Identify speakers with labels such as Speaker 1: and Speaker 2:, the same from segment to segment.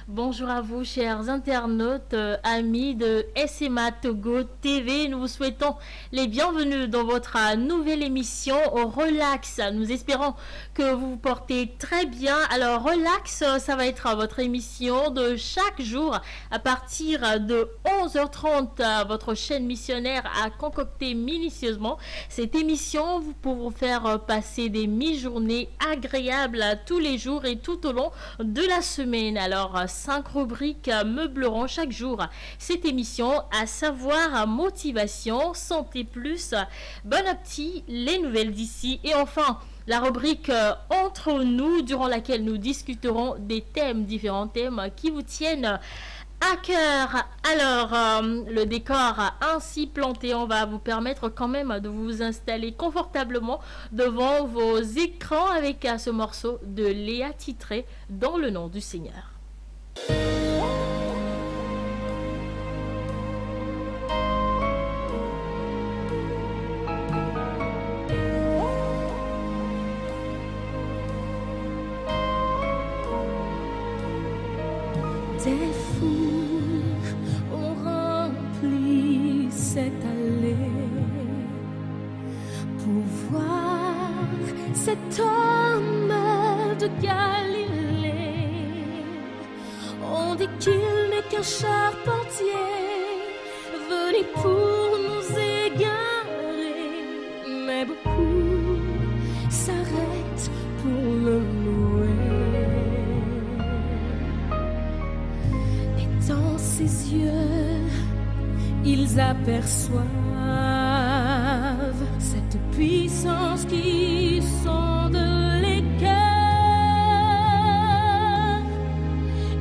Speaker 1: Bonjour à vous, chers internautes, amis de SMA Togo TV. Nous vous souhaitons les bienvenus dans votre nouvelle émission Relax. Nous espérons que vous vous portez très bien. Alors, Relax, ça va être votre émission de chaque jour à partir de 11h30. Votre chaîne missionnaire a concocté minutieusement cette émission pour vous faire passer des mi-journées agréables tous les jours et tout au long de la semaine. Alors, 5 rubriques meubleront chaque jour cette émission, à savoir motivation, santé plus, bon appétit, les nouvelles d'ici et enfin la rubrique entre nous, durant laquelle nous discuterons des thèmes, différents thèmes qui vous tiennent à cœur. Alors, le décor ainsi planté, on va vous permettre quand même de vous installer confortablement devant vos écrans avec ce morceau de Léa titré Dans le nom du Seigneur.
Speaker 2: Des foules ont rempli cette allée pour voir cet homme de Galilée. On dit qu'il n'est qu'un charpentier venu pour nous égarer, mais beaucoup s'arrêtent pour le louer. Dans ses yeux, ils aperçoivent cette puissance qui sonde les cœurs.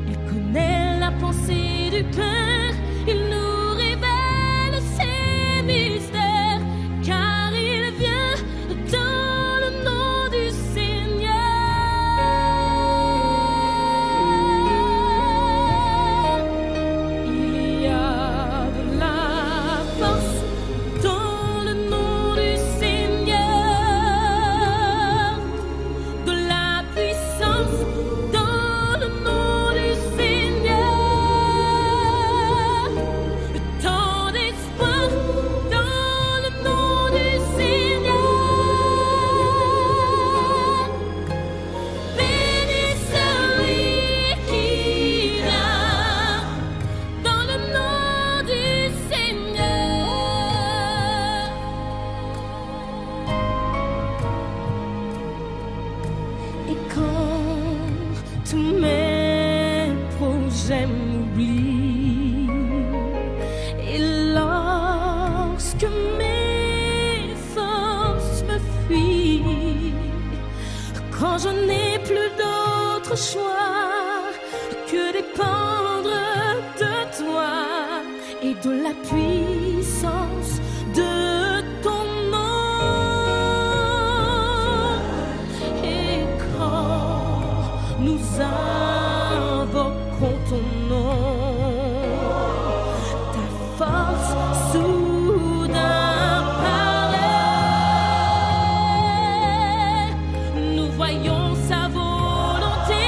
Speaker 2: Il connaît la pensée du cœur, il nous révèle ses mystères, car il vient dans le nom du Seigneur. Quand je n'ai plus d'autre choix que dépendre de toi et de la puissance de ton nom. Et quand nous invoquons ton nom, ta force soudain voyons sa volonté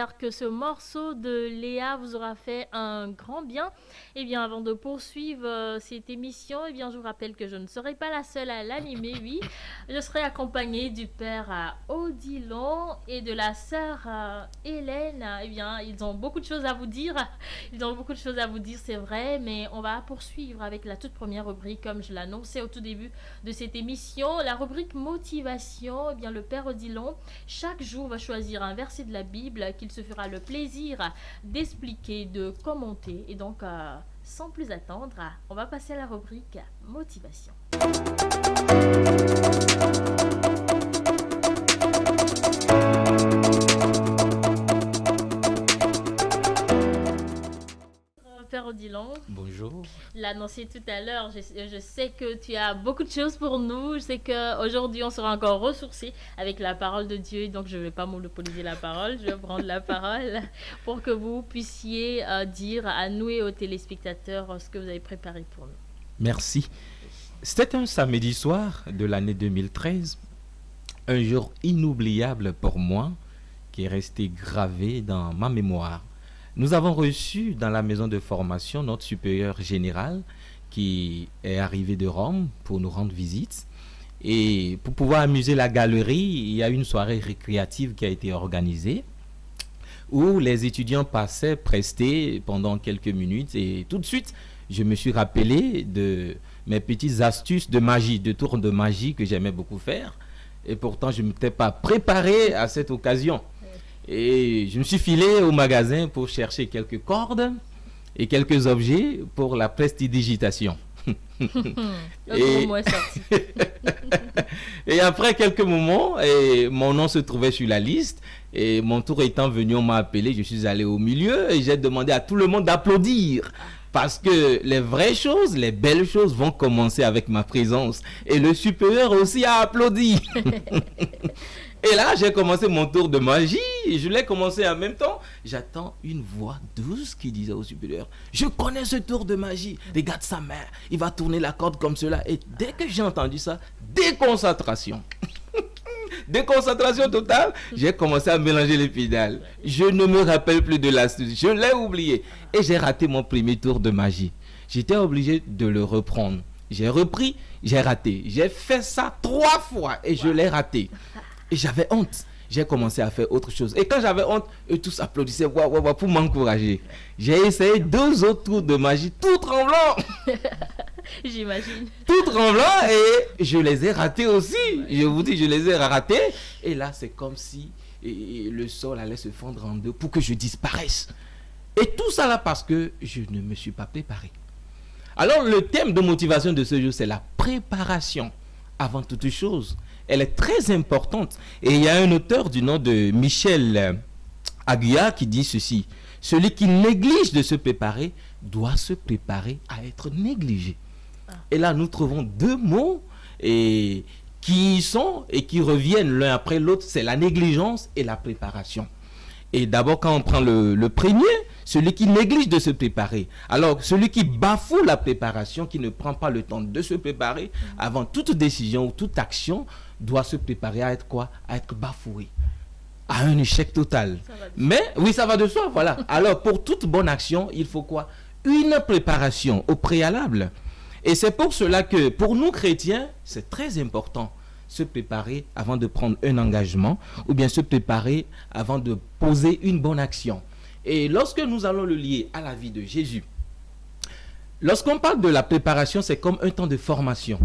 Speaker 1: j'espère que ce morceau de Léa vous aura fait un grand bien. Et bien, avant de poursuivre cette émission, et bien, je vous rappelle que je ne serai pas la seule à l'animer, oui. Je serai accompagnée du père Odilon et de la sœur Hélène. Eh bien, ils ont beaucoup de choses à vous dire. Ils ont beaucoup de choses à vous dire, c'est vrai, mais on va poursuivre avec la toute première rubrique, comme je l'annonçais au tout début de cette émission, la rubrique motivation. Eh bien, le père Odilon, chaque jour, va choisir un verset de la Bible qu'il se fera le plaisir d'expliquer, de commenter. Et donc, sans plus attendre, on va passer à la rubrique motivation. Père Odilon.
Speaker 3: Bonjour.
Speaker 1: L'annoncer tout à l'heure, je sais que tu as beaucoup de choses pour nous. Je sais qu'aujourd'hui, on sera encore ressourcés avec la parole de Dieu. Donc, je ne vais pas monopoliser la parole. Je vais prendre la parole pour que vous puissiez dire à nous et aux téléspectateurs ce que vous avez préparé pour nous.
Speaker 3: Merci. C'était un samedi soir de l'année 2013. Un jour inoubliable pour moi qui est resté gravé dans ma mémoire. Nous avons reçu dans la maison de formation notre supérieur général qui est arrivé de Rome pour nous rendre visite. Et pour pouvoir amuser la galerie, il y a une soirée récréative qui a été organisée où les étudiants passaient prester pendant quelques minutes. Et tout de suite, je me suis rappelé de mes petites astuces de magie, de tours de magie que j'aimais beaucoup faire. Et pourtant, je ne m'étais pas préparé à cette occasion. Et je me suis filé au magasin pour chercher quelques cordes et quelques objets pour la prestidigitation. Et après quelques moments, mon nom se trouvait sur la liste. Et mon tour étant venu, on m'a appelé. Je suis allé au milieu et j'ai demandé à tout le monde d'applaudir. Parce que les vraies choses, les belles choses vont commencer avec ma présence. Et le supérieur aussi a applaudi. Et là, j'ai commencé mon tour de magie. Et je l'ai commencé en même temps. J'attends une voix douce qui disait au supérieur: je connais ce tour de magie. Regarde sa main. Il va tourner la corde comme cela. Et dès que j'ai entendu ça, déconcentration. Déconcentration totale. J'ai commencé à mélanger les pédales. Je ne me rappelle plus de l'astuce. Je l'ai oublié. Et j'ai raté mon premier tour de magie. J'étais obligé de le reprendre. J'ai repris, j'ai raté. J'ai fait ça 3 fois et je l'ai raté. Et j'avais honte. J'ai commencé à faire autre chose. Et quand j'avais honte, eux tous applaudissaient pour m'encourager. J'ai essayé 2 autres tours de magie, tout tremblant.
Speaker 1: J'imagine.
Speaker 3: Tout tremblant, et je les ai ratés aussi. Je vous dis, je les ai ratés. Et là, c'est comme si le sol allait se fendre en deux pour que je disparaisse. Et tout ça là parce que je ne me suis pas préparé. Alors, le thème de motivation de ce jour, c'est la préparation avant toute chose. Elle est très importante. Et il y a un auteur du nom de Michel Aguiar qui dit ceci: celui qui néglige de se préparer doit se préparer à être négligé. Et là, nous trouvons 2 mots qui sont et qui reviennent l'un après l'autre. C'est la négligence et la préparation. Et d'abord, quand on prend le premier, celui qui néglige de se préparer. Alors, celui qui bafoue la préparation, qui ne prend pas le temps de se préparer, avant toute décision ou toute action, doit se préparer à être quoi? À être bafoué. À un échec total. Mais, oui, ça va de soi, voilà. Alors, pour toute bonne action, il faut quoi? Une préparation au préalable. Et c'est pour cela que, pour nous chrétiens, c'est très important se préparer avant de prendre un engagement, ou bien se préparer avant de poser une bonne action. Et lorsque nous allons le lier à la vie de Jésus, lorsqu'on parle de la préparation, c'est comme un temps de formation,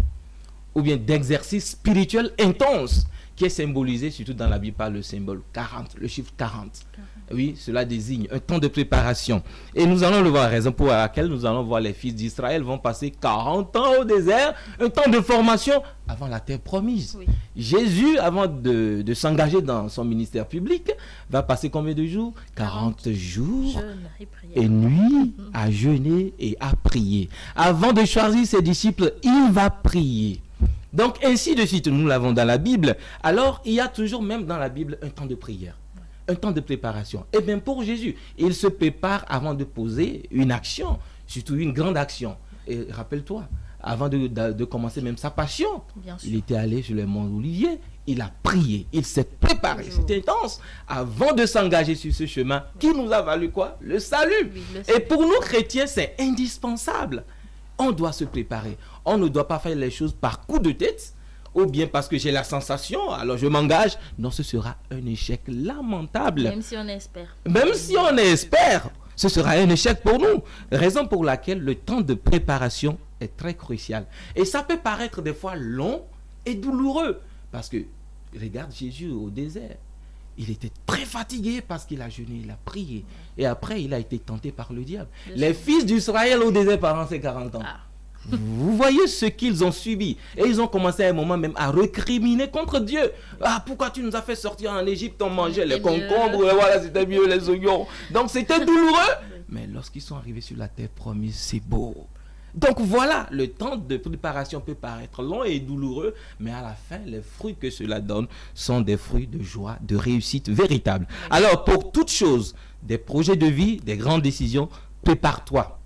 Speaker 3: ou bien d'exercice spirituel intense, qui est symbolisé surtout dans la Bible par le symbole 40, le chiffre 40. Oui, cela désigne un temps de préparation. Et nous allons le voir, raison pour laquelle nous allons voir les fils d'Israël vont passer 40 ans au désert, un temps de formation avant la terre promise. Oui. Jésus, avant de s'engager dans son ministère public, va passer combien de jours? 40 jours et nuits à jeûner et à prier. Avant de choisir ses disciples, il va prier. Donc, ainsi de suite, nous l'avons dans la Bible. Alors, il y a toujours, même dans la Bible, un temps de prière, un temps de préparation. Et bien, pour Jésus, il se prépare avant de poser une action, surtout une grande action. Et rappelle-toi, avant de commencer même sa passion, il était allé sur le mont Olivier, il a prié, il s'est préparé. C'était intense avant de s'engager sur ce chemin qui nous a valu quoi? Le salut.
Speaker 1: Oui, le salut.
Speaker 3: Et pour nous chrétiens, c'est indispensable. On doit se préparer. On ne doit pas faire les choses par coup de tête ou bien parce que j'ai la sensation, alors je m'engage. Non, ce sera un échec lamentable.
Speaker 1: Même si on espère.
Speaker 3: Même si on espère, ce sera un échec pour nous. Raison pour laquelle le temps de préparation est très crucial. Et ça peut paraître des fois long et douloureux. Parce que, regarde Jésus au désert. Il était très fatigué parce qu'il a jeûné, il a prié. Et après, il a été tenté par le diable. Les fils d'Israël au désert pendant ces 40 ans. Vous voyez ce qu'ils ont subi. Et ils ont commencé à un moment même à recriminer contre Dieu. Ah, pourquoi tu nous as fait sortir en Égypte, on mangeait les concombres, et voilà, c'était mieux les oignons. Donc c'était douloureux. Mais lorsqu'ils sont arrivés sur la terre promise, c'est beau. Donc voilà, le temps de préparation peut paraître long et douloureux, mais à la fin, les fruits que cela donne sont des fruits de joie, de réussite véritable. Alors, pour toute chose, des projets de vie, des grandes décisions, prépare-toi.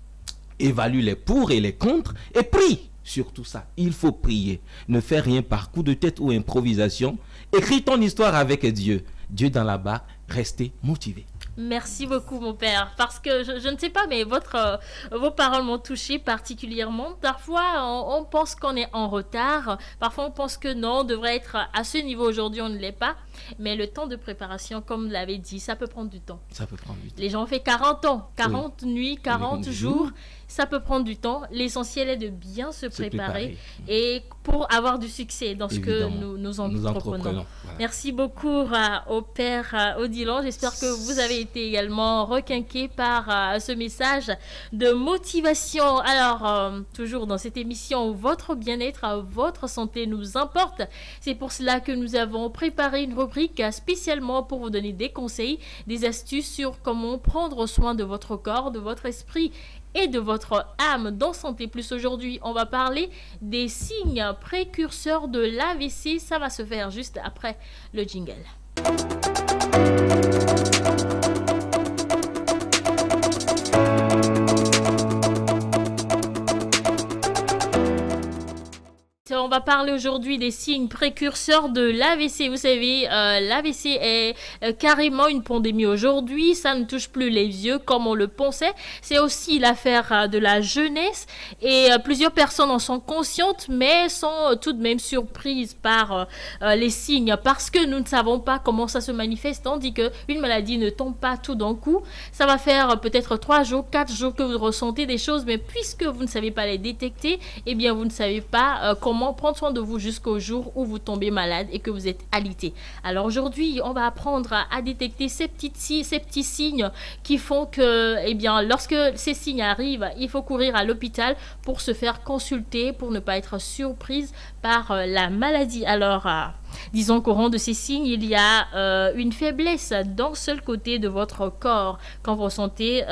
Speaker 3: Évalue les pour et les contre et prie. Surtout ça, il faut prier. Ne fais rien par coup de tête ou improvisation. Écris ton histoire avec Dieu. Dieu dans la barre, restez motivé.
Speaker 1: Merci beaucoup, mon père, parce que je ne sais pas, mais vos paroles m'ont touché particulièrement. Parfois, on pense qu'on est en retard. Parfois, on pense que non, on devrait être à ce niveau aujourd'hui, on ne l'est pas. Mais le temps de préparation, comme vous l'avez dit, ça peut prendre du temps.
Speaker 3: Ça peut prendre du temps.
Speaker 1: Les gens ont fait 40 ans, 40 nuits, 40 jours. Ça peut prendre du temps. L'essentiel est de bien se préparer et pour avoir du succès dans ce que nous entreprenons. Voilà. Merci beaucoup au père Odilon. J'espère que vous avez été également requinqué par ce message de motivation. Alors, toujours dans cette émission, votre bien-être, votre santé nous importe. C'est pour cela que nous avons préparé une rubrique spécialement pour vous donner des conseils, des astuces sur comment prendre soin de votre corps, de votre esprit et de votre âme. Dans Santé Plus aujourd'hui, on va parler des signes précurseurs de l'AVC. Ça va se faire juste après le jingle. On va parler aujourd'hui des signes précurseurs de l'AVC. Vous savez, l'AVC est carrément une pandémie aujourd'hui. Ça ne touche plus les vieux comme on le pensait. C'est aussi l'affaire de la jeunesse. Et plusieurs personnes en sont conscientes, mais sont tout de même surprises par les signes. Parce que nous ne savons pas comment ça se manifeste. Tandis qu'une maladie ne tombe pas tout d'un coup. Ça va faire peut-être 3 jours, 4 jours que vous ressentez des choses. Mais puisque vous ne savez pas les détecter, eh bien vous ne savez pas comment prendre soin de vous jusqu'au jour où vous tombez malade et que vous êtes alité. Alors aujourd'hui, on va apprendre à détecter ces petits signes qui font que, eh bien, lorsque ces signes arrivent, il faut courir à l'hôpital pour se faire consulter, pour ne pas être surprise par la maladie. Alors, disons qu'au rang de ces signes, il y a une faiblesse d'un seul côté de votre corps. Quand vous ressentez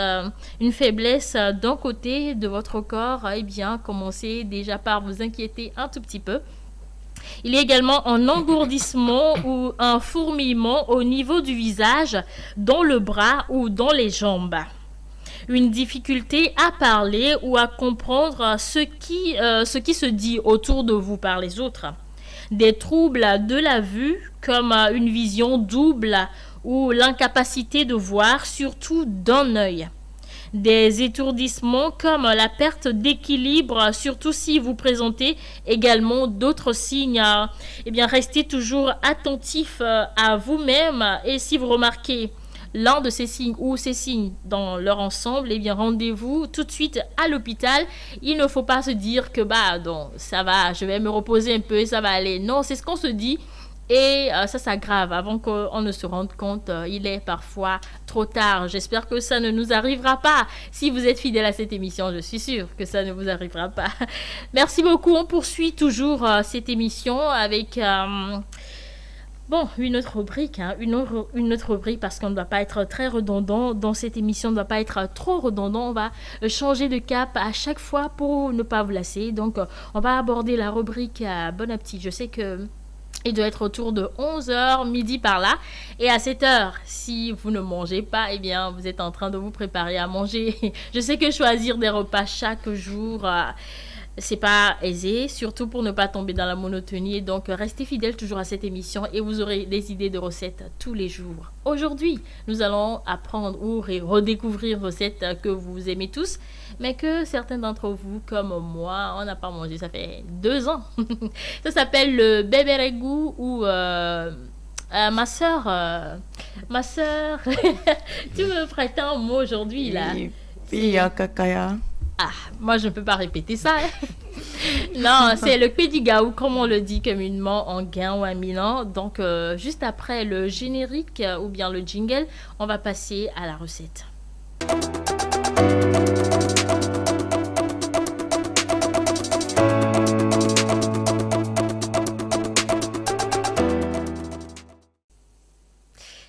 Speaker 1: une faiblesse d'un côté de votre corps, eh bien, commencez déjà par vous inquiéter un tout petit peu. Il y a également un engourdissement ou un fourmillement au niveau du visage, dans le bras ou dans les jambes. Une difficulté à parler ou à comprendre ce qui se dit autour de vous par les autres. Des troubles de la vue comme une vision double ou l'incapacité de voir surtout d'un œil. Des étourdissements comme la perte d'équilibre, surtout si vous présentez également d'autres signes. Eh bien, restez toujours attentif à vous-même et si vous remarquez l'un de ces signes ou ces signes dans leur ensemble, eh bien rendez-vous tout de suite à l'hôpital. Il ne faut pas se dire que donc, ça va, je vais me reposer un peu et ça va aller. Non, c'est ce qu'on se dit. Et ça s'aggrave avant qu'on ne se rende compte. Il est parfois trop tard. J'espère que ça ne nous arrivera pas. Si vous êtes fidèle à cette émission, je suis sûre que ça ne vous arrivera pas. Merci beaucoup. On poursuit toujours cette émission avec une autre rubrique. Une autre rubrique parce qu'on ne doit pas être très redondant. Dans cette émission, on ne doit pas être trop redondant. On va changer de cap à chaque fois pour ne pas vous lasser. Donc, on va aborder la rubrique Bon appétit. Je sais que il doit être autour de 11h, midi par là. Et à cette heure, si vous ne mangez pas, eh bien, vous êtes en train de vous préparer à manger. Je sais que choisir des repas chaque jour, C'est pas aisé, surtout pour ne pas tomber dans la monotonie. Donc, restez fidèles toujours à cette émission et vous aurez des idées de recettes tous les jours. Aujourd'hui, nous allons apprendre ou redécouvrir recettes que vous aimez tous, mais que certains d'entre vous, comme moi, on n'a pas mangé. Ça fait 2 ans. Ça s'appelle le beberegou ou ma soeur, tu me prêtes un mot aujourd'hui là.
Speaker 4: Pia kakaya.
Speaker 1: Ah, moi je ne peux pas répéter ça. Hein. Non, c'est le pédigaou, comme on le dit communément en gain ou à Milan. Donc, juste après le générique ou bien le jingle, on va passer à la recette.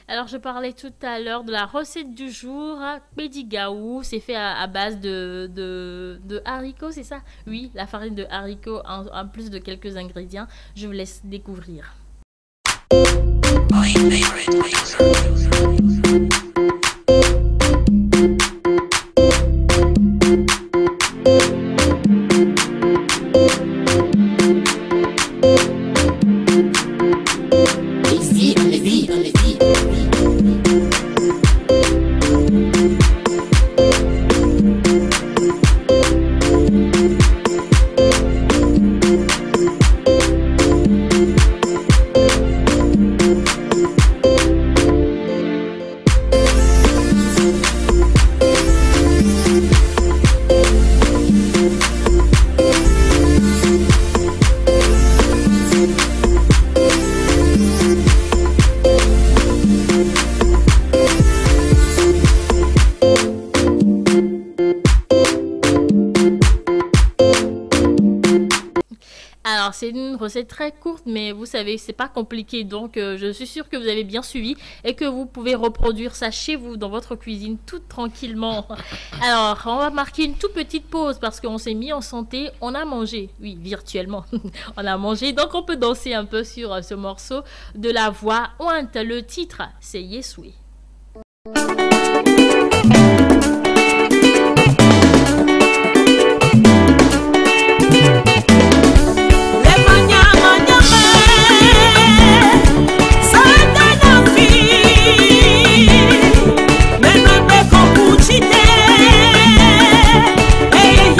Speaker 1: Alors, je parlais tout à l'heure de la recette du jour. Pédigaou, c'est fait à base de haricots, c'est ça? Oui, la farine de haricots en plus de quelques ingrédients. Je vous laisse découvrir. Alors, c'est une recette très courte, mais vous savez, c'est pas compliqué. Donc, je suis sûre que vous avez bien suivi et que vous pouvez reproduire ça chez vous, dans votre cuisine, tout tranquillement. Alors, on va marquer une toute petite pause parce qu'on s'est mis en santé. On a mangé, oui, virtuellement. On a mangé, donc on peut danser un peu sur ce morceau de la voix ointe. Le titre, c'est Yeswe.
Speaker 2: Hey,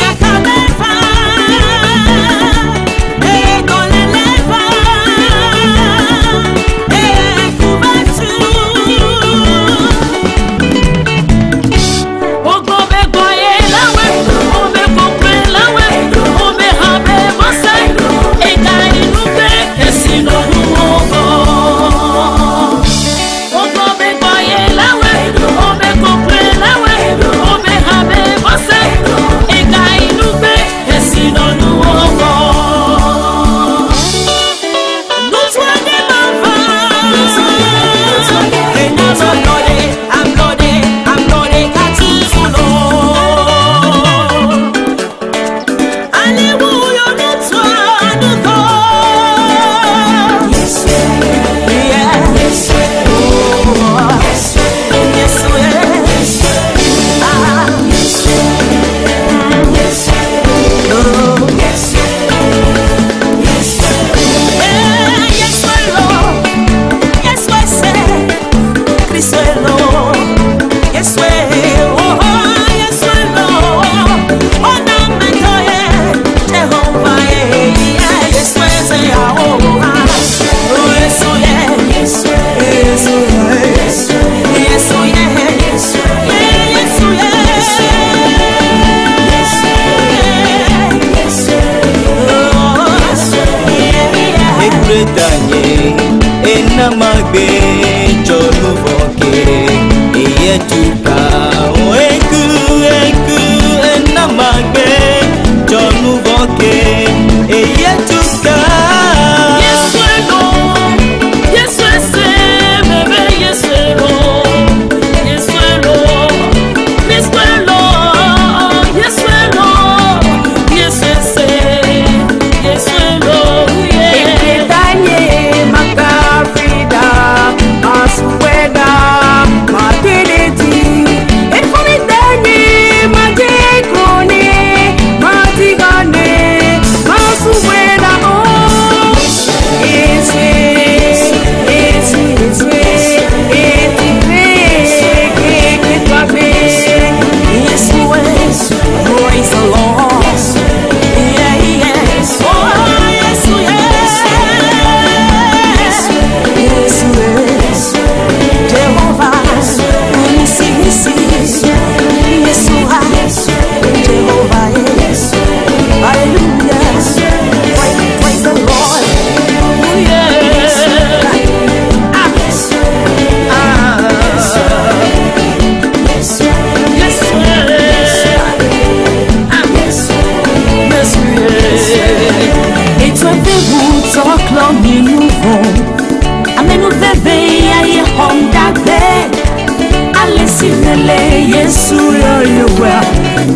Speaker 2: simele Yesu yoyowa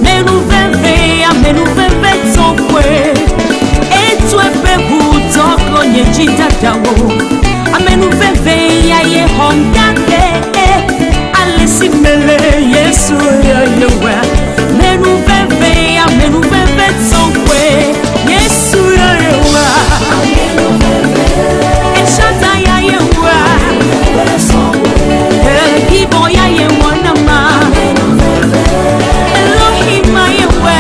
Speaker 2: menu veve tokwe etu epebu toko nyejita dawo amenu veve ya ye hongake ale simele Yesu yoyowa menu veve tokwe Yesu yoyowa eshata ya yewa Ibo ya ye wanama Elohim ya we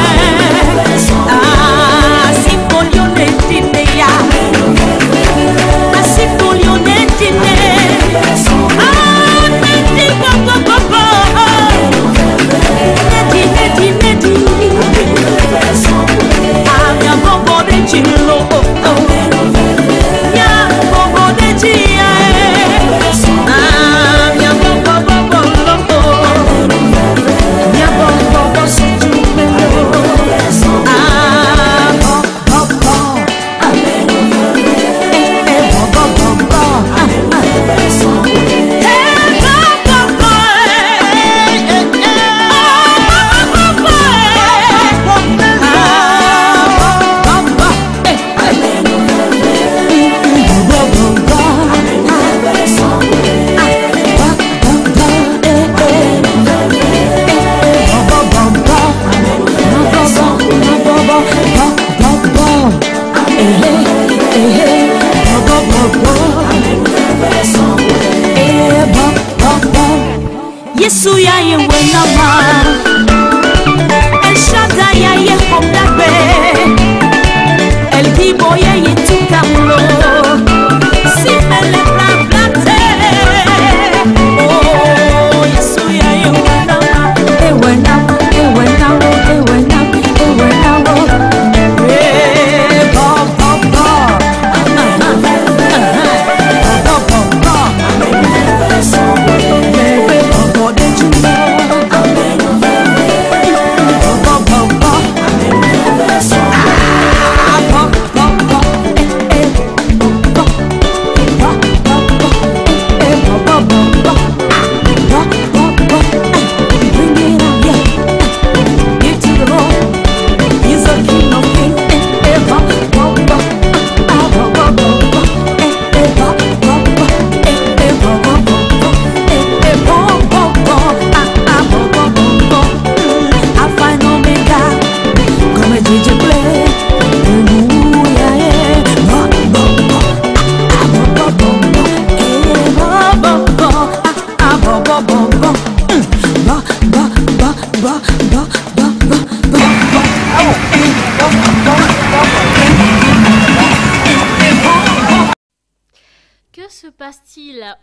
Speaker 2: Sifolio netine ya Sifolio netine Neti papa Neti Ya bobo de chilo Ya bobo de chia Yesu ya ye wenama El Shaddai ya ye homdabe El Gibo ya ye tukamlo Simele blate Oh Yesu ya ye wenama Ewenama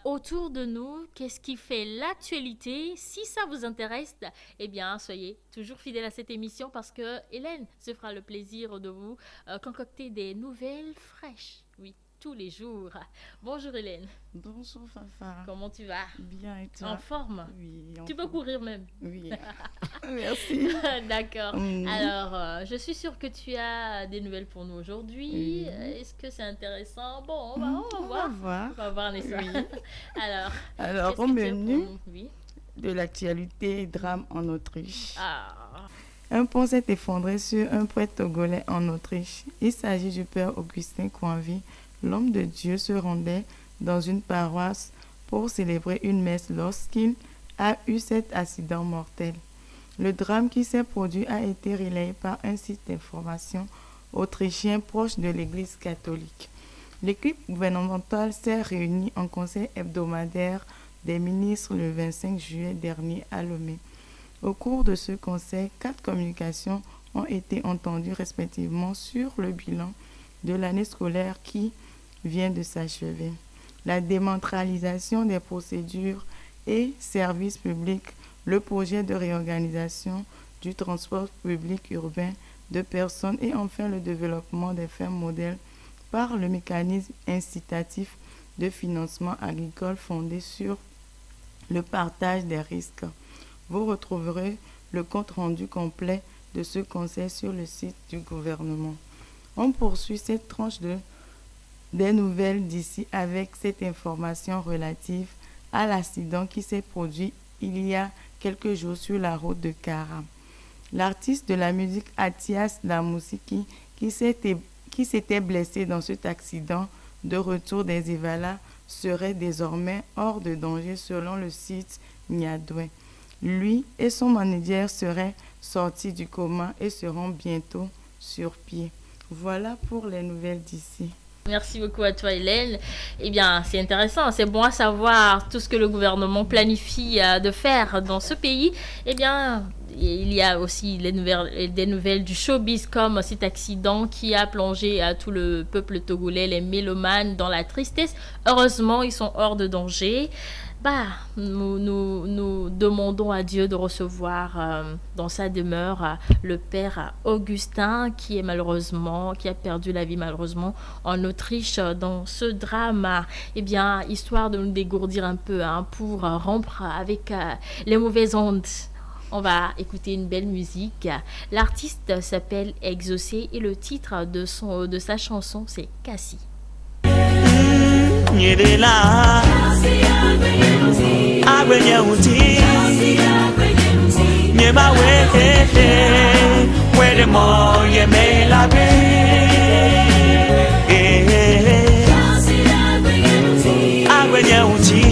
Speaker 1: autour de nous, qu'est-ce qui fait l'actualité? Si ça vous intéresse, eh bien, soyez toujours fidèles à cette émission parce que Hélène se fera le plaisir de vous concocter des nouvelles fraîches. Oui, tous les jours. Bonjour Hélène.
Speaker 4: Bonjour Fafa.
Speaker 1: Comment tu vas?
Speaker 4: Bien et toi?
Speaker 1: En forme?
Speaker 4: Oui.
Speaker 1: Tu peux courir même?
Speaker 4: Oui. Merci.
Speaker 1: D'accord. Alors, je suis sûre que tu as des nouvelles pour nous aujourd'hui. Est-ce que c'est intéressant? Bon, on va voir. On va voir, n'est-ce pas?
Speaker 4: Oui.
Speaker 1: Alors
Speaker 4: au menu de l'actualité, drame en Autriche. Un pont s'est effondré sur un prêtre togolais en Autriche. Il s'agit du père Augustin Coinvi. L'homme de Dieu se rendait dans une paroisse pour célébrer une messe lorsqu'il a eu cet accident mortel. Le drame qui s'est produit a été relayé par un site d'information autrichien proche de l'Église catholique. L'équipe gouvernementale s'est réunie en conseil hebdomadaire des ministres le 25 juillet dernier à Lomé. Au cours de ce conseil, 4 communications ont été entendues respectivement sur le bilan de l'année scolaire qui vient de s'achever, la décentralisation des procédures et services publics, le projet de réorganisation du transport public urbain de personnes et enfin le développement des fermes modèles par le mécanisme incitatif de financement agricole fondé sur le partage des risques. Vous retrouverez le compte-rendu complet de ce conseil sur le site du gouvernement. On poursuit cette tranche des nouvelles d'ici avec cette information relative à l'accident qui s'est produit il y a quelques jours sur la route de Kara. L'artiste de la musique Atias Damousiki, qui s'était blessé dans cet accident de retour des Evala, serait désormais hors de danger selon le site Niadoué. Lui et son manager seraient sortis du coma et seront bientôt sur pied. Voilà pour les nouvelles d'ici.
Speaker 1: Merci beaucoup à toi, Hélène. Eh bien, c'est intéressant, c'est bon à savoir tout ce que le gouvernement planifie de faire dans ce pays. Eh bien, il y a aussi des nouvelles du showbiz comme cet accident qui a plongé tout le peuple togolais, les mélomanes, dans la tristesse. Heureusement, ils sont hors de danger. Nous demandons à Dieu de recevoir dans sa demeure le père Augustin qui a perdu la vie malheureusement en Autriche dans ce drame. Eh bien, histoire de nous dégourdir un peu pour rompre avec les mauvaises ondes. On va écouter une belle musique. L'artiste s'appelle Exaucé et le titre de sa chanson c'est Cassie.
Speaker 2: Nyedela Agbenye uti Nyema wede mo yeme labe Agbenye uti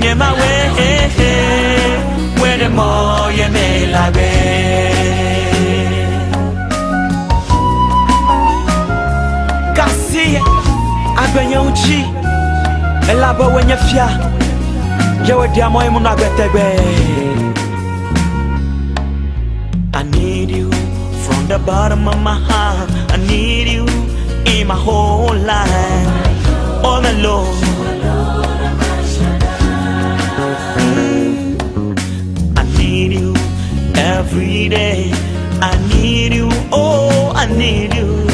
Speaker 2: Nyema wede mo yeme labe Kasi Agbenye uchi Elabo wenye fia Yewe diamo imuna betebe I need you from the bottom of my heart I need you in my whole life All alone I need you every day I need you, oh I need you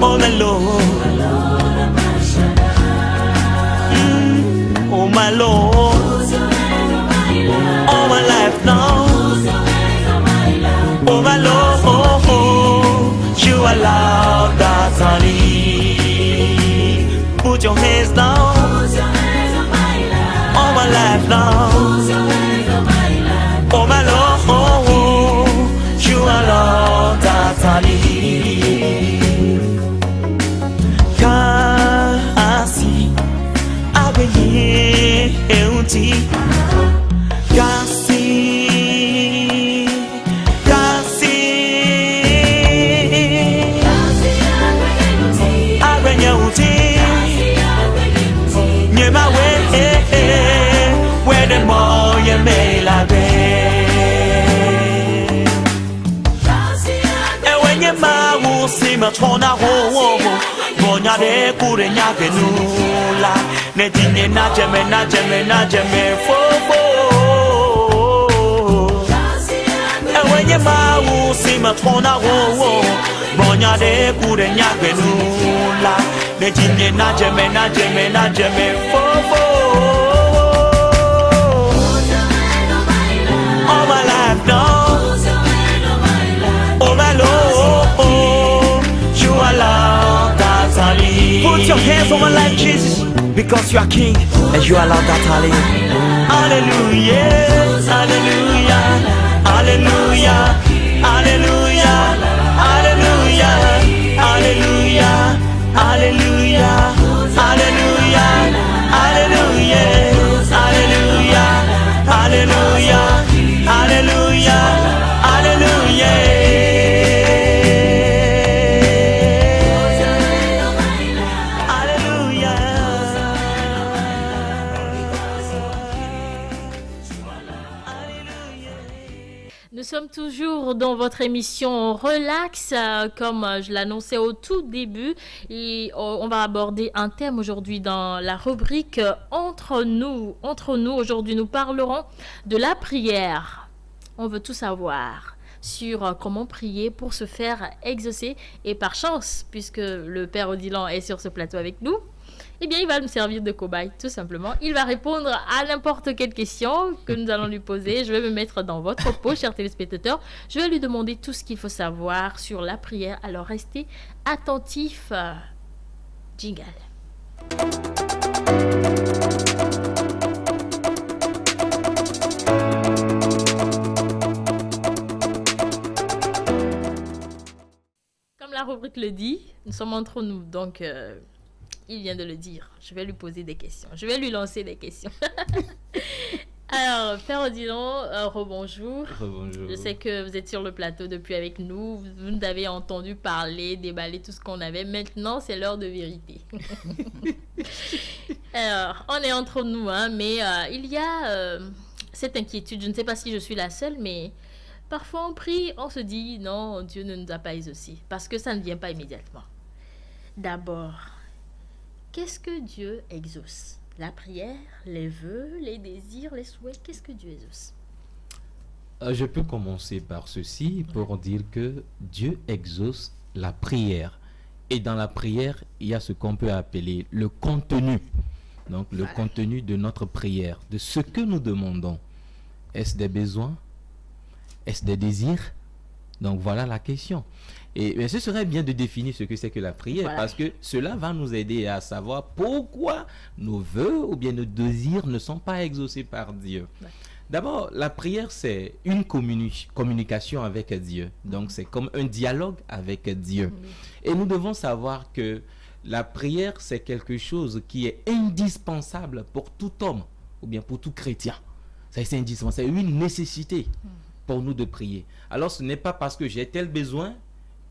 Speaker 2: All alone Oh my Lord, all my life now. Oh my Lord, you allow that I need. Put your hands down. All my life now. Oh my Lord, you allow that I need. Kasi Agbenye uti Kasi Agbenye uti Nyema wede mo yeme labe Ewe nyema usima chona ho Nyade kure nyake nula Netine na jeme fofo Ewenye mawu sima tona wo Nyade kure nyake nula Netine na jeme fofo All my life now Oh my Lord You allow Put your hands on my life, Jesus, because you are King and you allow that to live. Hallelujah, hallelujah, hallelujah, hallelujah, hallelujah, hallelujah, hallelujah, hallelujah, hallelujah, hallelujah, hallelujah, hallelujah, hallelujah.
Speaker 1: Nous sommes toujours dans votre émission Relax, comme je l'annonçais au tout début. Et on va aborder un thème aujourd'hui dans la rubrique Entre nous. Entre nous, aujourd'hui, nous parlerons de la prière. On veut tout savoir sur comment prier pour se faire exaucer. Et par chance, puisque le Père Odilon est sur ce plateau avec nous, eh bien, il va nous servir de cobaye, tout simplement. Il va répondre à n'importe quelle question que nous allons lui poser. Je vais me mettre dans votre peau, chers téléspectateurs. Je vais lui demander tout ce qu'il faut savoir sur la prière. Alors, restez attentifs. Jingle. rubrique le dit, nous sommes entre nous, donc il vient de le dire. Je vais lui poser des questions, je vais lui lancer des questions. Alors, Père Odilon, rebonjour.
Speaker 3: Rebonjour.
Speaker 1: Je sais que vous êtes sur le plateau depuis avec nous. Vous nous avez entendu parler, déballer tout ce qu'on avait. Maintenant, c'est l'heure de vérité. Alors, on est entre nous, hein, mais il y a cette inquiétude. Je ne sais pas si je suis la seule, mais parfois on prie, on se dit non, Dieu ne nous a pas exaucés parce que ça ne vient pas immédiatement. D'abord, qu'est-ce que Dieu exauce? La prière, les vœux, les désirs, les souhaits, qu'est-ce que Dieu exauce?
Speaker 3: Je peux commencer par ceci pour dire que Dieu exauce la prière. Et dans la prière, il y a ce qu'on peut appeler le contenu. Donc le contenu de notre prière, de ce que nous demandons. Est-ce des besoins? Est-ce des désirs? Donc voilà la question. Et ce serait bien de définir ce que c'est que la prière, parce que cela va nous aider à savoir pourquoi nos vœux ou bien nos désirs ne sont pas exaucés par Dieu. D'abord, la prière, c'est une communication avec Dieu. Donc c'est comme un dialogue avec Dieu. Et nous devons savoir que la prière, c'est quelque chose qui est indispensable pour tout homme ou bien pour tout chrétien. C'est indispensable, c'est une nécessité pour nous de prier. Alors ce n'est pas parce que j'ai tel besoin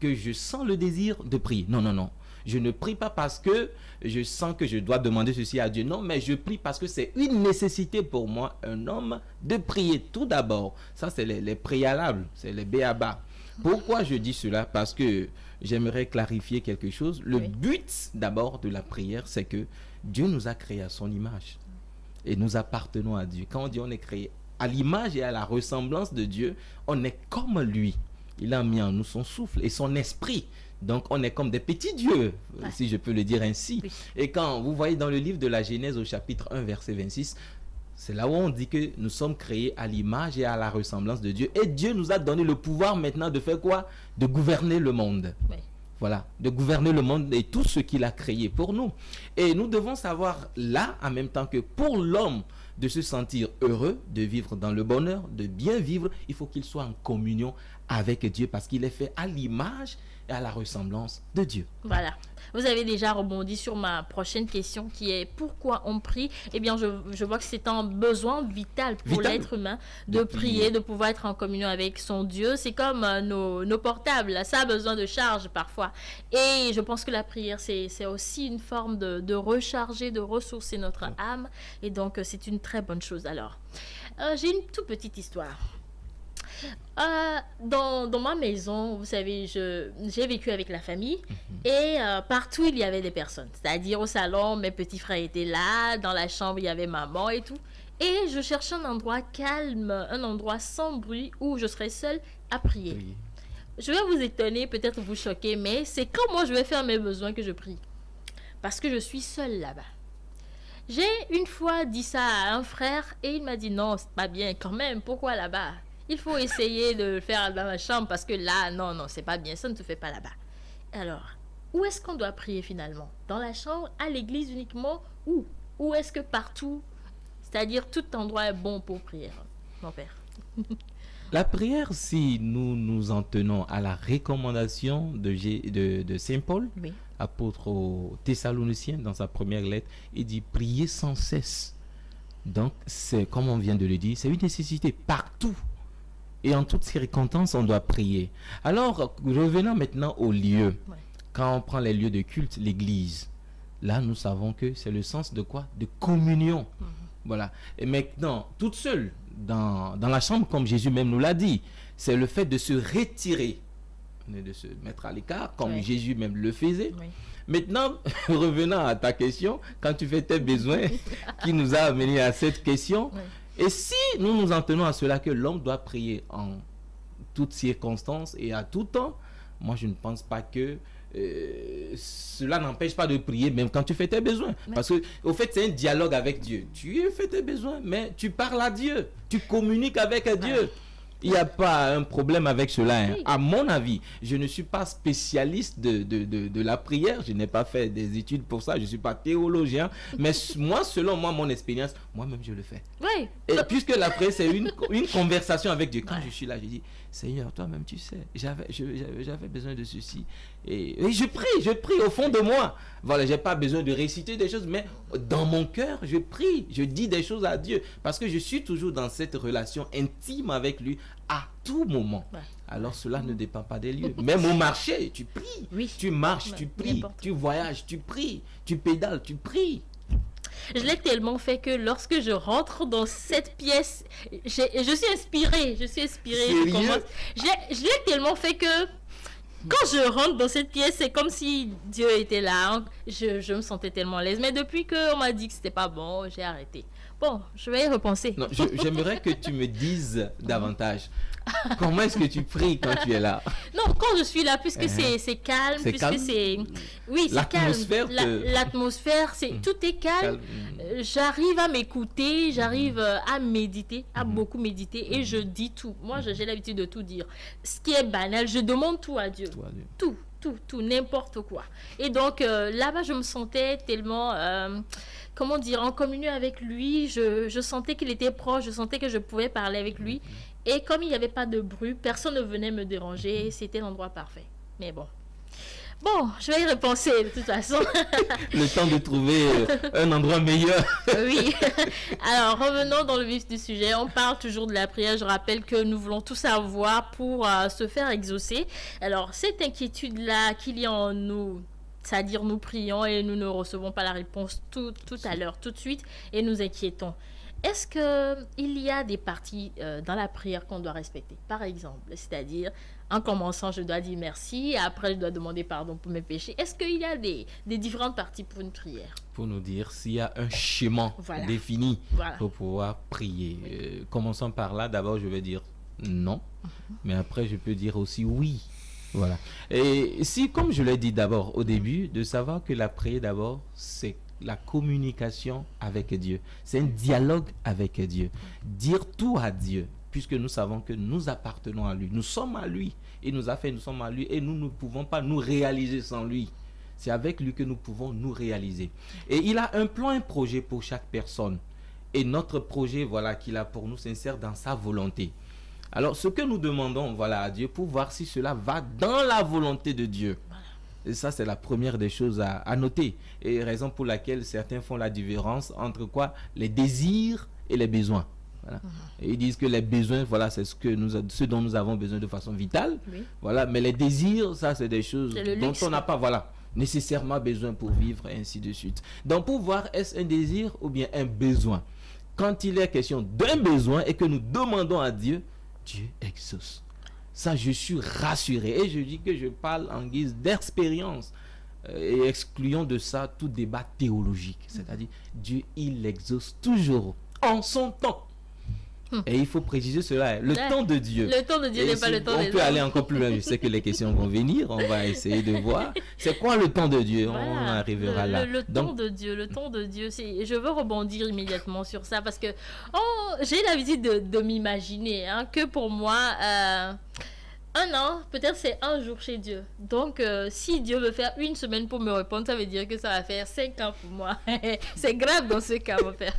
Speaker 3: que je sens le désir de prier. Non, non, non. Je ne prie pas parce que je sens que je dois demander ceci à Dieu. Non, mais je prie parce que c'est une nécessité pour moi, un homme, de prier tout d'abord. Ça, c'est les préalables, c'est les béaba. Pourquoi je dis cela? Parce que j'aimerais clarifier quelque chose. Le but d'abord de la prière, c'est que Dieu nous a créés à son image. Et nous appartenons à Dieu. Quand on dit on est créé à l'image et à la ressemblance de Dieu, on est comme lui. Il a mis en nous son souffle et son esprit. Donc on est comme des petits dieux, si je peux le dire ainsi. Oui. Et quand vous voyez dans le livre de la Genèse au chapitre 1 verset 26, c'est là où on dit que nous sommes créés à l'image et à la ressemblance de Dieu. Et Dieu nous a donné le pouvoir maintenant de faire quoi? De gouverner le monde. Oui. Voilà, de gouverner le monde et tout ce qu'il a créé pour nous. Et nous devons savoir là, en même temps que pour l'homme, de se sentir heureux, de vivre dans le bonheur, de bien vivre, il faut qu'il soit en communion avec Dieu parce qu'il est fait à l'image et à la ressemblance de Dieu.
Speaker 1: Voilà. Vous avez déjà rebondi sur ma prochaine question qui est pourquoi on prie? Eh bien, je vois que c'est un besoin vital pour l'être humain de prier, de pouvoir être en communion avec son Dieu. C'est comme nos portables, ça a besoin de charge parfois. Et je pense que la prière, c'est aussi une forme de recharger, de ressourcer notre âme. Et donc, c'est une très bonne chose. Alors, j'ai une toute petite histoire. Dans ma maison, vous savez, j'ai vécu avec la famille et partout il y avait des personnes. C'est-à-dire au salon, mes petits frères étaient là, dans la chambre il y avait maman et tout. Et je cherchais un endroit calme, un endroit sans bruit où je serais seule à prier. Oui. Je vais vous étonner, peut-être vous choquer, mais c'est quand moi je vais faire mes besoins que je prie. Parce que je suis seule là-bas. J'ai une fois dit ça à un frère et il m'a dit non, c'est pas bien quand même, pourquoi là-bas? Il faut essayer de le faire dans la chambre parce que là, non, c'est pas bien, ça ne se fait pas là-bas. Alors, où est-ce qu'on doit prier finalement? Dans la chambre, à l'église uniquement? Ou est-ce que partout, c'est-à-dire tout endroit est bon pour prier, mon père?
Speaker 3: La prière, si nous nous en tenons à la recommandation de Saint Paul, oui, apôtre aux Thessaloniciens, dans sa première lettre, il dit « prier sans cesse ». Donc, c'est comme on vient de le dire, c'est une nécessité partout. Et en toutes circonstances, on doit prier. Alors, revenons maintenant aux lieux. Ouais. Quand on prend les lieux de culte, l'église, là, nous savons que c'est le sens de quoi? De communion. Voilà. Et maintenant, toute seule, dans la chambre, comme Jésus même nous l'a dit, c'est le fait de se retirer, de se mettre à l'écart, comme Jésus même le faisait. Oui. Maintenant, revenant à ta question, quand tu fais tes besoins, qui nous a amené à cette question, et si nous nous en tenons à cela que l'homme doit prier en toutes circonstances et à tout temps, moi je ne pense pas que cela n'empêche pas de prier même quand tu fais tes besoins. Parce que au fait c'est un dialogue avec Dieu. Tu fais tes besoins mais tu parles à Dieu. Tu communiques avec Dieu. Il n'y a pas un problème avec cela. Hein.
Speaker 1: Oui.
Speaker 3: À mon avis, je ne suis pas spécialiste de la prière. Je n'ai pas fait des études pour ça. Je ne suis pas théologien. Mais moi, selon moi, mon expérience, moi-même, je le fais.
Speaker 1: Oui.
Speaker 3: Et puisque la prière, c'est une conversation avec Dieu. Quand je suis là, je dis, Seigneur, toi-même, tu sais, j'avais besoin de ceci. Et je prie au fond de moi. Voilà, je n'ai pas besoin de réciter des choses, mais dans mon cœur, je prie. Je dis des choses à Dieu. Parce que je suis toujours dans cette relation intime avec lui à tout moment. Ouais. Alors cela ne dépend pas des lieux. Même au marché, tu pries.
Speaker 1: Oui.
Speaker 3: Tu marches, tu pries. Tu voyages, tu pries. Tu pédales, tu pries.
Speaker 1: Je l'ai tellement fait que lorsque je rentre dans cette pièce, je suis inspirée. Je l'ai tellement fait que quand je rentre dans cette pièce, c'est comme si Dieu était là. Je me sentais tellement à l'aise. Mais depuis qu'on m'a dit que c'était pas bon, j'ai arrêté. Bon, je vais y repenser.
Speaker 3: Non, j'aimerais que tu me dises davantage. Comment est-ce que tu pries quand tu es là?
Speaker 1: Non, quand je suis là, puisque c'est calme, puisque c'est... Oui, c'est calme. L'atmosphère, tout est calme. J'arrive à m'écouter, j'arrive à méditer, à beaucoup méditer, et je dis tout. Moi, j'ai l'habitude de tout dire. Ce qui est banal, je demande tout à Dieu. Tout, n'importe quoi. Et donc, là-bas, je me sentais tellement... comment dire, en communion avec lui, je sentais qu'il était proche, je sentais que je pouvais parler avec lui. Et comme il n'y avait pas de bruit, personne ne venait me déranger, c'était l'endroit parfait. Mais bon, je vais y repenser de toute façon.
Speaker 3: Le temps de trouver un endroit meilleur.
Speaker 1: Oui. Alors, revenons dans le vif du sujet. On parle toujours de la prière. Je rappelle que nous voulons tout savoir pour se faire exaucer. Alors, cette inquiétude-là qu'il y a en nous, c'est-à-dire nous prions et nous ne recevons pas la réponse tout à l'heure, tout de suite, et nous inquiétons. Est-ce qu'il y a des parties dans la prière qu'on doit respecter? Par exemple, c'est-à-dire, en commençant, je dois dire merci, et après, je dois demander pardon pour mes péchés. Est-ce qu'il y a des différentes parties pour une prière?
Speaker 3: Pour nous dire s'il y a un schéma défini pour pouvoir prier. Commençons par là. D'abord, je vais dire non, mais après, je peux dire aussi oui. Voilà. Et si, comme je l'ai dit d'abord au début, de savoir que la prière d'abord, c'est la communication avec Dieu. C'est un dialogue avec Dieu. Dire tout à Dieu, puisque nous savons que nous appartenons à lui. Nous sommes à lui. Il nous a fait, nous sommes à lui. Et nous ne pouvons pas nous réaliser sans lui. C'est avec lui que nous pouvons nous réaliser. Et il a un plan, un projet pour chaque personne. Et notre projet, voilà, qu'il a pour nous, s'insère dans sa volonté. Alors, ce que nous demandons, voilà, à Dieu, pour voir si cela va dans la volonté de Dieu. Et ça, c'est la première des choses à noter. Et raison pour laquelle certains font la différence entre quoi? Les désirs et les besoins. Voilà. Et ils disent que les besoins, voilà, c'est ce dont nous avons besoin de façon vitale. Oui. Voilà. Mais les désirs, ça, c'est des choses dont on n'a pas, voilà, nécessairement besoin pour vivre, et ainsi de suite. Donc, pour voir, est-ce un désir ou bien un besoin? Quand il est question d'un besoin et que nous demandons à Dieu, Dieu exauce. Ça, je suis rassuré. Et je dis que je parle en guise d'expérience. Et excluons de ça tout débat théologique. C'est-à-dire, Dieu, il exauce toujours en son temps. Et il faut préciser cela. Le temps de Dieu.
Speaker 1: Le temps de Dieu n'est pas le temps de Dieu.
Speaker 3: On peut aller encore plus loin. Je sais que les questions vont venir. On va essayer de voir. C'est quoi le temps de Dieu? Voilà. On arrivera là.
Speaker 1: Le temps de Dieu. Le temps de Dieu. Je veux rebondir immédiatement sur ça parce que j'ai l'habitude de m'imaginer que pour moi... un an, peut-être c'est un jour chez Dieu. Donc, si Dieu veut faire une semaine pour me répondre, ça veut dire que ça va faire 5 ans pour moi. C'est grave dans ce cas, mon père.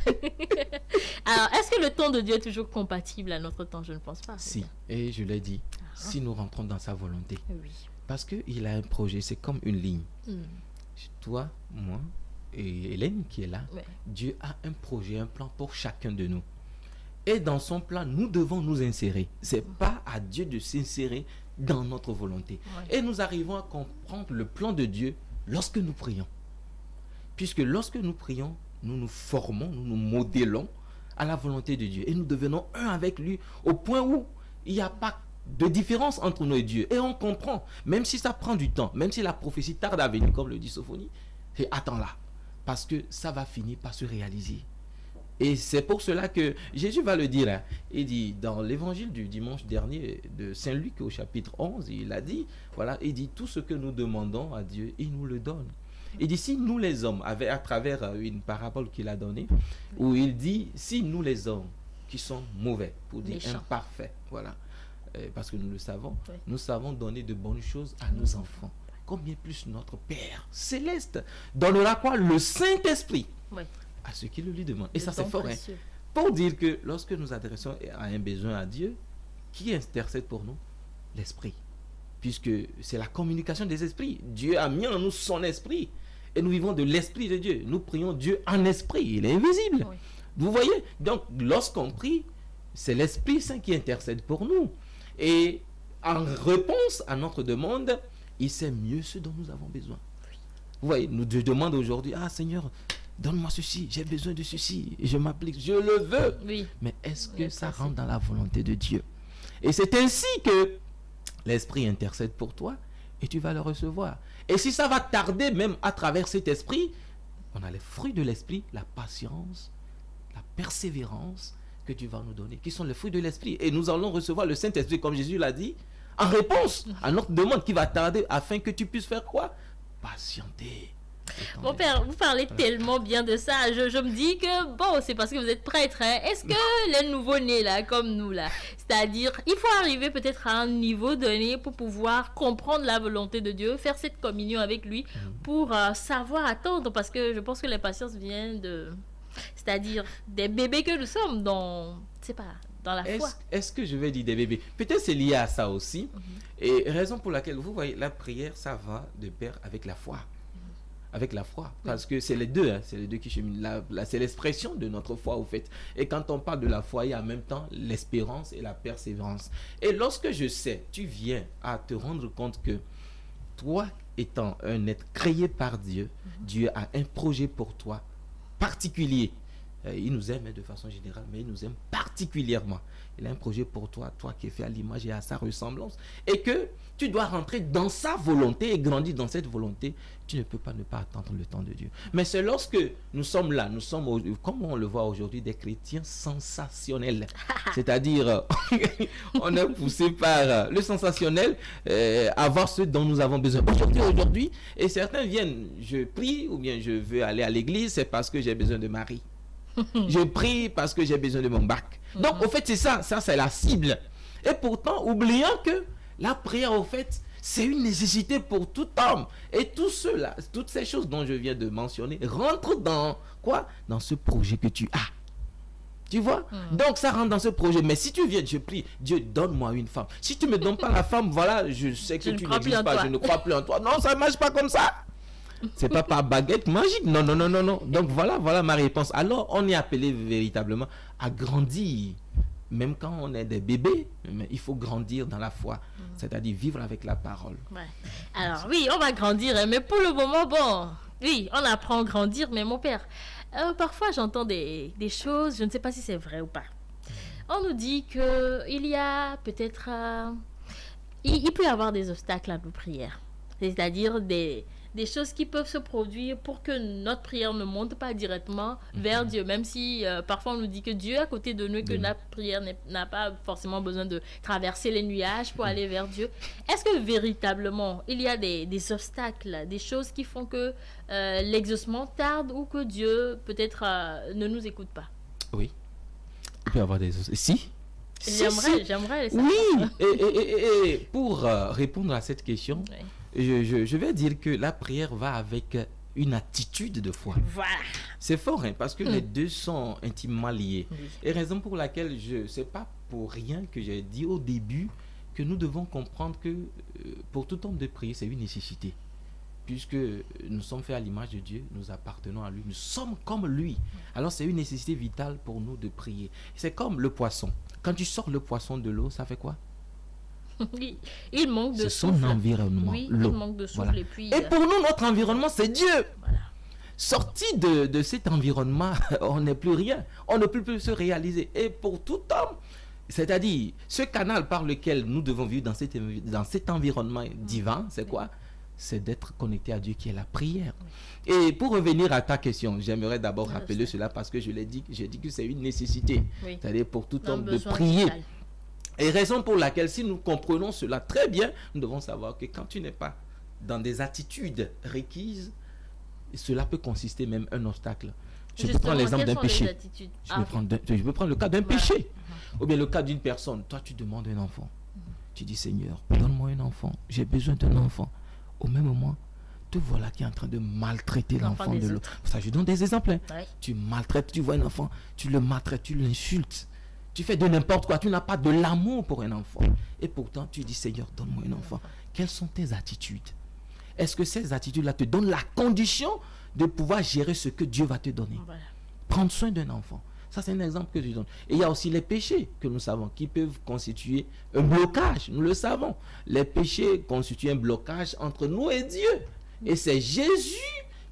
Speaker 1: Alors, est-ce que le temps de Dieu est toujours compatible à notre temps? Je ne pense pas.
Speaker 3: Si, et je l'ai dit, si nous rentrons dans sa volonté.
Speaker 1: Oui.
Speaker 3: Parce qu'il a un projet, c'est comme une ligne. Toi, moi et Hélène qui est là, Dieu a un projet, un plan pour chacun de nous. Et dans son plan, nous devons nous insérer. Ce n'est pas à Dieu de s'insérer dans notre volonté. Et nous arrivons à comprendre le plan de Dieu lorsque nous prions. Puisque lorsque nous prions, nous nous formons, nous nous modélons à la volonté de Dieu. Et nous devenons un avec lui au point où il n'y a pas de différence entre nous et Dieu. Et on comprend, même si ça prend du temps, même si la prophétie tarde à venir, comme le dit Sophonie, et attends-la. Parce que ça va finir par se réaliser. Et c'est pour cela que Jésus va le dire. Hein. Il dit dans l'évangile du dimanche dernier de Saint Luc au chapitre 11, il a dit, voilà, il dit tout ce que nous demandons à Dieu, il nous le donne. Il dit si nous les hommes, à travers une parabole qu'il a donnée, où il dit si nous les hommes qui sont mauvais, pour dire imparfaits, voilà, parce que nous le savons, nous savons donner de bonnes choses à nos enfants. Combien plus notre Père céleste donnera quoi? Le Saint-Esprit à ceux qui le lui demandent. Et ça, c'est fort. Pour dire que lorsque nous adressons à un besoin à Dieu, qui intercède pour nous? L'Esprit. Puisque c'est la communication des esprits. Dieu a mis en nous son esprit. Et nous vivons de l'Esprit de Dieu. Nous prions Dieu en esprit. Il est invisible. Vous voyez? Donc, lorsqu'on prie, c'est l'Esprit Saint qui intercède pour nous. Et en réponse à notre demande, il sait mieux ce dont nous avons besoin. Vous voyez, nous demandons aujourd'hui, ah Seigneur, donne-moi ceci, j'ai besoin de ceci, et je m'applique, je le veux. Mais est-ce que ça rentre dans la volonté de Dieu? Et c'est ainsi que l'Esprit intercède pour toi, et tu vas le recevoir. Et si ça va tarder même à travers cet esprit, on a les fruits de l'Esprit, la patience, la persévérance que tu vas nous donner, qui sont les fruits de l'Esprit. Et nous allons recevoir le Saint-Esprit, comme Jésus l'a dit, en réponse à notre demande qui va tarder, afin que tu puisses faire quoi? Patienter.
Speaker 1: Mon père, vous parlez tellement bien de ça. Je me dis que, bon, c'est parce que vous êtes prêtre. Hein. Est-ce que les nouveaux-nés, là, comme nous, là, c'est-à-dire, il faut arriver peut-être à un niveau donné pour pouvoir comprendre la volonté de Dieu, faire cette communion avec lui, pour savoir attendre, parce que je pense que l'impatience vient de... C'est-à-dire, des bébés que nous sommes dans... C'est pas... Dans la foi.
Speaker 3: Est-ce que je vais dire des bébés? Peut-être c'est lié à ça aussi. Et raison pour laquelle, vous voyez, la prière, ça va de pair avec la foi. Avec la foi. Parce que c'est les deux, hein, c'est les deux qui cheminent. C'est l'expression de notre foi, au fait. Et quand on parle de la foi, il y a en même temps l'espérance et la persévérance. Et lorsque je sais, tu viens à te rendre compte que toi, étant un être créé par Dieu, Dieu a un projet pour toi particulier. Il nous aime de façon générale, mais il nous aime particulièrement. Il a un projet pour toi, toi qui es fait à l'image et à sa ressemblance, et que tu dois rentrer dans sa volonté et grandir dans cette volonté. Tu ne peux pas ne pas attendre le temps de Dieu. Mais c'est lorsque nous sommes là, nous sommes, comme on le voit aujourd'hui, des chrétiens sensationnels. C'est-à-dire, on est poussé par le sensationnel, avoir ce dont nous avons besoin aujourd'hui. Et certains viennent, je prie, ou bien je veux aller à l'église, c'est parce que j'ai besoin de Marie. Je prie parce que j'ai besoin de mon bac. Donc, au fait, c'est ça c'est la cible. Et pourtant, oubliant que la prière, au fait, c'est une nécessité pour tout homme. Et tout cela, toutes ces choses dont je viens de mentionner, rentrent dans quoi? Dans ce projet que tu as. Tu vois? Donc, ça rentre dans ce projet. Mais si tu viens, je prie, Dieu, donne-moi une femme. Si tu ne me donnes pas la femme, voilà, je sais que tu n'existes pas, je ne crois plus en toi. Non, ça ne marche pas comme ça. C'est pas par baguette magique. Non. Donc voilà ma réponse. Alors, on est appelé véritablement à grandir. Même quand on est des bébés, mais il faut grandir dans la foi. C'est-à-dire vivre avec la parole.
Speaker 1: Alors oui, on va grandir. Mais pour le moment, bon, oui, on apprend à grandir. Mais mon père, parfois j'entends des choses, je ne sais pas si c'est vrai ou pas. On nous dit qu'il y a peut-être... il peut y avoir des obstacles à nos prières. C'est-à-dire des choses qui peuvent se produire pour que notre prière ne monte pas directement vers Dieu, même si parfois on nous dit que Dieu est à côté de nous et que la prière n'a pas forcément besoin de traverser les nuages pour aller vers Dieu. Est-ce que véritablement il y a des obstacles, des choses qui font que l'exaucement tarde ou que Dieu peut-être ne nous écoute pas?
Speaker 3: Oui, il peut y avoir des... Si
Speaker 1: J'aimerais savoir.
Speaker 3: Oui, et pour répondre à cette question, je vais dire que la prière va avec une attitude de foi.
Speaker 1: Voilà.
Speaker 3: C'est fort, hein, parce que les deux sont intimement liés. Et raison pour laquelle c'est pas pour rien que j'ai dit au début que nous devons comprendre que pour tout homme de prier, c'est une nécessité. Puisque nous sommes faits à l'image de Dieu, nous appartenons à lui, nous sommes comme lui. Alors c'est une nécessité vitale pour nous de prier. C'est comme le poisson. Quand tu sors le poisson de l'eau, ça fait quoi?
Speaker 1: Il manque de souffle.
Speaker 3: C'est son environnement, l'eau.
Speaker 1: Il manque de souffle.
Speaker 3: Voilà. Et pour nous, notre environnement, c'est Dieu.
Speaker 1: Voilà.
Speaker 3: Sorti de cet environnement, on n'est plus rien. On ne peut plus se réaliser. Et pour tout homme, c'est-à-dire, ce canal par lequel nous devons vivre dans cet environnement divin, c'est quoi? C'est d'être connecté à Dieu qui est la prière. Et pour revenir à ta question, j'aimerais d'abord rappeler cela parce que je l'ai dit, j'ai dit que c'est une nécessité. C'est-à-dire pour tout homme de prier. Vital. Et raison pour laquelle, si nous comprenons cela très bien, nous devons savoir que quand tu n'es pas dans des attitudes requises, cela peut consister même un obstacle. Je peux prendre l'exemple d'un péché. Je peux prendre le cas d'un péché. Ou bien le cas d'une personne. Toi, tu demandes un enfant. Tu dis, Seigneur, donne-moi un enfant. J'ai besoin d'un enfant. Au même moment, te voilà qui est en train de maltraiter l'enfant de l'autre. Ça, je donne des exemples. Hein. Oui. Tu maltraites, tu vois un enfant, tu le maltraites, tu l'insultes. Tu fais de n'importe quoi. Tu n'as pas de l'amour pour un enfant. Et pourtant, tu dis, Seigneur, donne-moi un enfant. Quelles sont tes attitudes? Est-ce que ces attitudes-là te donnent la condition de pouvoir gérer ce que Dieu va te donner? Voilà. Prendre soin d'un enfant. Ça, c'est un exemple que je donne. Et il y a aussi les péchés que nous savons qui peuvent constituer un blocage. Nous le savons. Les péchés constituent un blocage entre nous et Dieu. Et c'est Jésus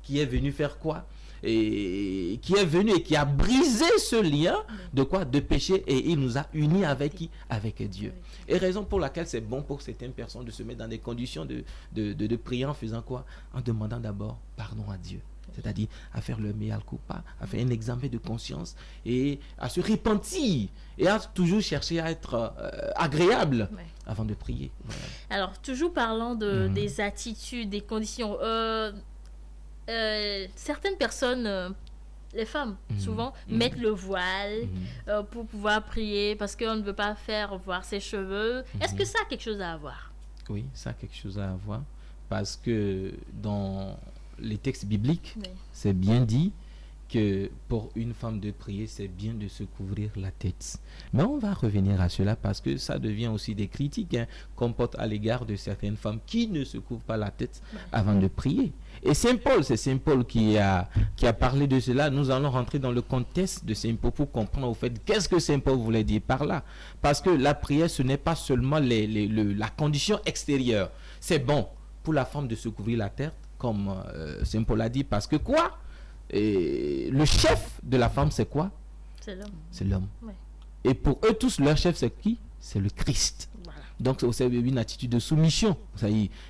Speaker 3: qui est venu faire quoi? Et qui est venu et qui a brisé ce lien de quoi? De péché, et il nous a unis avec qui? Avec Dieu. Et raison pour laquelle c'est bon pour certaines personnes de se mettre dans des conditions de prier en faisant quoi? En demandant d'abord pardon à Dieu. C'est-à-dire à faire le mea culpa, à faire un examen de conscience et à se repentir et à toujours chercher à être agréable avant de prier. Voilà.
Speaker 1: Alors, toujours parlant des attitudes, des conditions, certaines personnes, les femmes, souvent, mettent le voile pour pouvoir prier parce qu'on ne veut pas faire voir ses cheveux. Est-ce que ça a quelque chose à voir?
Speaker 3: Oui, ça a quelque chose à voir parce que dans les textes bibliques, c'est bien dit que pour une femme de prier, c'est bien de se couvrir la tête. Mais on va revenir à cela parce que ça devient aussi des critiques qu'on porte à l'égard de certaines femmes qui ne se couvrent pas la tête avant de prier. Et Saint Paul, c'est Saint Paul qui a parlé de cela. Nous allons rentrer dans le contexte de Saint Paul pour comprendre au fait qu'est-ce que Saint Paul voulait dire par là. Parce que la prière, ce n'est pas seulement la condition extérieure. C'est bon pour la femme de se couvrir la tête, comme Saint Paul a dit, parce que quoi? Et le chef de la femme, c'est quoi?
Speaker 1: C'est l'homme.
Speaker 3: C'est l'homme. Ouais. Et pour eux tous, leur chef, c'est qui? C'est le Christ. Voilà. Donc, c'est une attitude de soumission,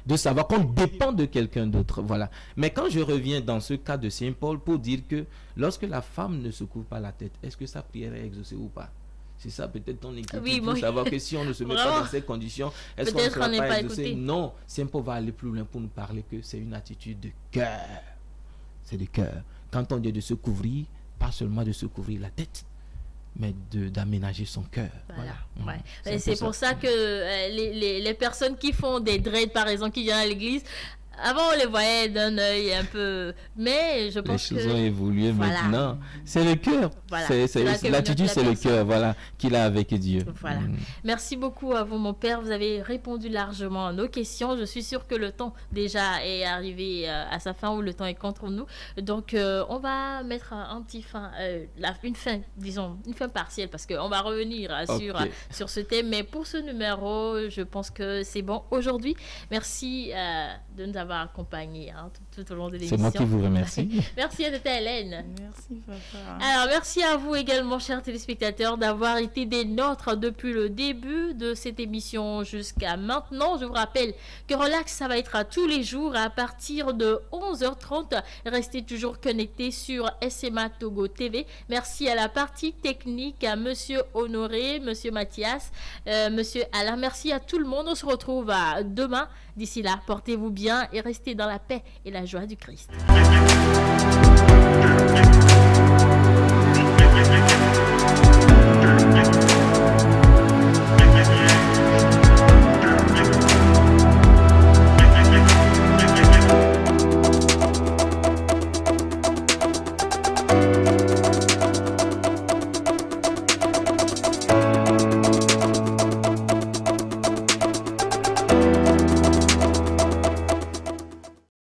Speaker 3: de savoir qu'on dépend de quelqu'un d'autre. Voilà. Mais quand je reviens dans ce cas de Saint Paul pour dire que lorsque la femme ne se couvre pas la tête, est-ce que sa prière est exaucée ou pas? C'est ça peut-être ton inquiétude pour savoir que si on ne se met pas dans ces conditions, est-ce qu'on ne sera pas exaucé? Non, Saint Paul va aller plus loin pour nous parler que c'est une attitude de cœur. C'est de cœur. Quand on dit de se couvrir, pas seulement de se couvrir la tête, mais d'aménager son cœur.
Speaker 1: Voilà. Ouais. Et c'est pour ça que les personnes qui font des dreads, par exemple, qui viennent à l'église, avant on les voyait d'un œil un peu, mais je pense que
Speaker 3: les choses ont évolué maintenant. C'est le cœur. Voilà. L'attitude, c'est le cœur, voilà, qu'il a avec Dieu.
Speaker 1: Voilà. Merci beaucoup à vous, mon père. Vous avez répondu largement à nos questions. Je suis sûre que le temps déjà est arrivé à sa fin, ou le temps est contre nous. Donc on va mettre un petit fin, une fin partielle, parce qu'on va revenir sur ce thème. Mais pour ce numéro, je pense que c'est bon aujourd'hui. Merci de nous avoir accompagnés tout au long de l'émission.
Speaker 3: C'est moi qui vous remercie.
Speaker 1: Merci à Tata Hélène.
Speaker 4: Merci, papa.
Speaker 1: Alors, merci à vous également, chers téléspectateurs, d'avoir été des nôtres depuis le début de cette émission jusqu'à maintenant. Je vous rappelle que Relax, ça va être à tous les jours à partir de 11h30. Restez toujours connectés sur SMA Togo TV. Merci à la partie technique, à Monsieur Honoré, Monsieur Mathias, Monsieur Alain. Merci à tout le monde. On se retrouve demain. D'ici là, portez-vous bien et restez dans la paix et la joie du Christ.